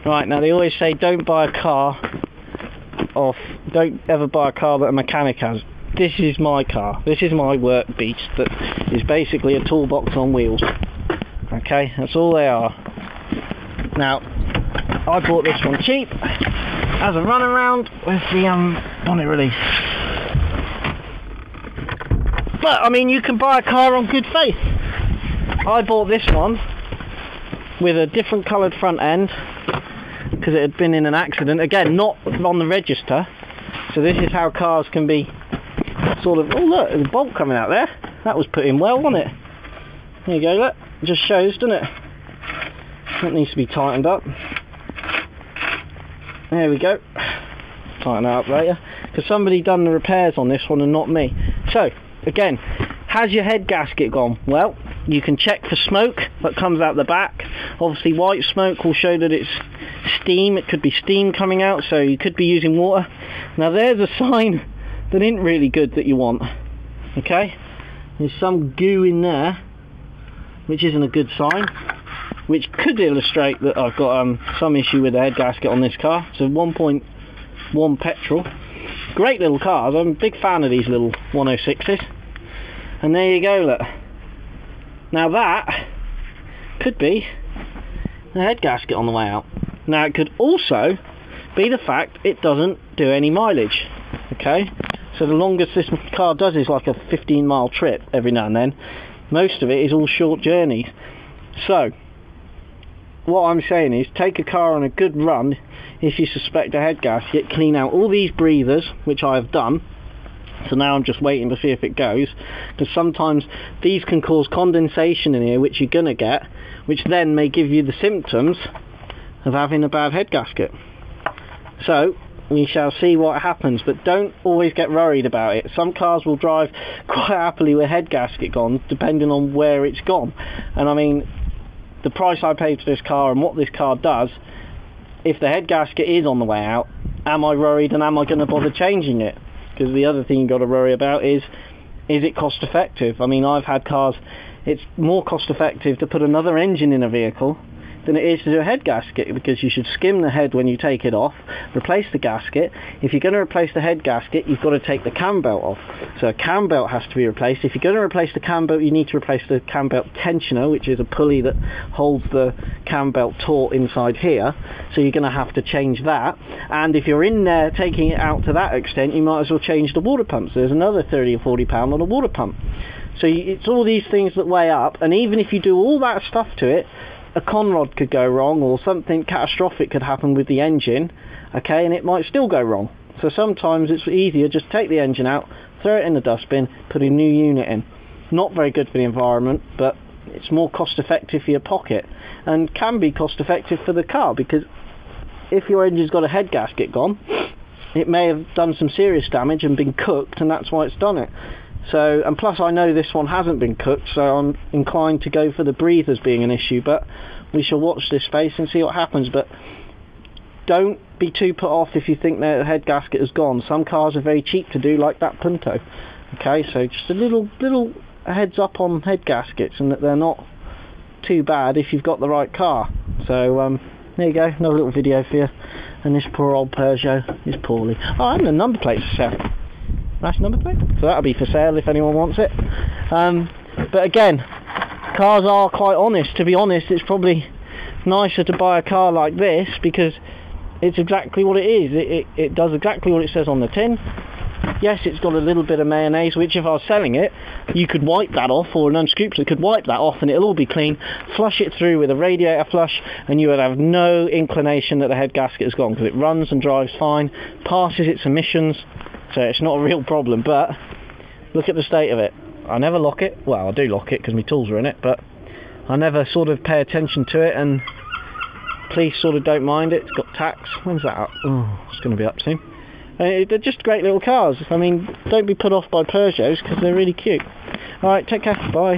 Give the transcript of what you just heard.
Right, now they always say don't ever buy a car that a mechanic has. This is my car. This is my work beast that is basically a toolbox on wheels. Okay, that's all they are. Now, I bought this one cheap as a runaround with the bonnet release. But, I mean, you can buy a car on good faith. I bought this one with a different coloured front end because it had been in an accident. Again, not on the register. So this is how cars can be sort of... Oh, look, there's a bolt coming out there. That was put in well, wasn't it? There you go, look. It just shows, doesn't it? That needs to be tightened up. There we go. Tighten that up later. Because somebody done the repairs on this one and not me. So, again, has your head gasket gone? Well, you can check for smoke that comes out the back. Obviously, white smoke will show that it's steam. It could be steam coming out, so you could be using water. Now, there's a sign that isn't really good that you want. Okay? There's some goo in there, which isn't a good sign, which could illustrate that I've got some issue with the head gasket on this car. It's a 1.1 petrol. Great little cars. I'm a big fan of these little 106s. And there you go, look. Now that could be the head gasket on the way out. Now it could also be the fact it doesn't do any mileage. Okay? So the longest this car does is like a 15-mile trip every now and then. Most of it is all short journeys. So, what I'm saying is, take a car on a good run if you suspect a head gasket, clean out all these breathers, which I have done. So now I'm just waiting to see if it goes, because sometimes these can cause condensation in here, which you're going to get, which then may give you the symptoms of having a bad head gasket. So, we shall see what happens, but don't always get worried about it. Some cars will drive quite happily with head gasket gone, depending on where it's gone. And I mean, the price I paid for this car and what this car does, if the head gasket is on the way out, am I worried and am I going to bother changing it? Because the other thing you've got to worry about is it cost effective? I mean, I've had cars, it's more cost effective to put another engine in a vehicle than it is to do a head gasket, because you should skim the head when you take it off, replace the gasket. If you're going to replace the head gasket, you've got to take the cam belt off. So a cam belt has to be replaced. If you're going to replace the cam belt, you need to replace the cam belt tensioner, which is a pulley that holds the cam belt taut inside here. So you're going to have to change that. And if you're in there taking it out to that extent, you might as well change the water pumps. There's another £30 or £40 on a water pump. So it's all these things that weigh up, and even if you do all that stuff to it, a conrod could go wrong, or something catastrophic could happen with the engine, okay, and it might still go wrong. So sometimes it's easier just take the engine out, throw it in the dustbin, put a new unit in. Not very good for the environment, but it's more cost effective for your pocket, and can be cost effective for the car, because if your engine's got a head gasket gone, it may have done some serious damage and been cooked, and that's why it's done it. So, and plus I know this one hasn't been cooked, so I'm inclined to go for the breathers being an issue, but we shall watch this space and see what happens. But don't be too put off if you think the head gasket has gone. Some cars are very cheap to do, like that Punto. Okay, so just a little heads up on head gaskets, and that they're not too bad if you've got the right car. So there you go, another little video for you. And this poor old Peugeot is poorly. Oh, and the number plate's for sale. Nice number plate. So that'll be for sale if anyone wants it. But again, cars are quite honest. To be honest, it's probably nicer to buy a car like this, because it's exactly what it is. It does exactly what it says on the tin. Yes, it's got a little bit of mayonnaise, which if I was selling it, you could wipe that off, or an unscrupulous could wipe that off and it'll all be clean, flush it through with a radiator flush, and you would have no inclination that the head gasket has gone, because it runs and drives fine, passes its emissions, so it's not a real problem. But look at the state of it. I never lock it. Well, I do lock it because my tools are in it, but I never sort of pay attention to it, and police sort of don't mind it. It's got tax. When's that up? Oh, it's going to be up soon. They're just great little cars. I mean, don't be put off by Peugeots, because they're really cute. Alright, take care. Bye.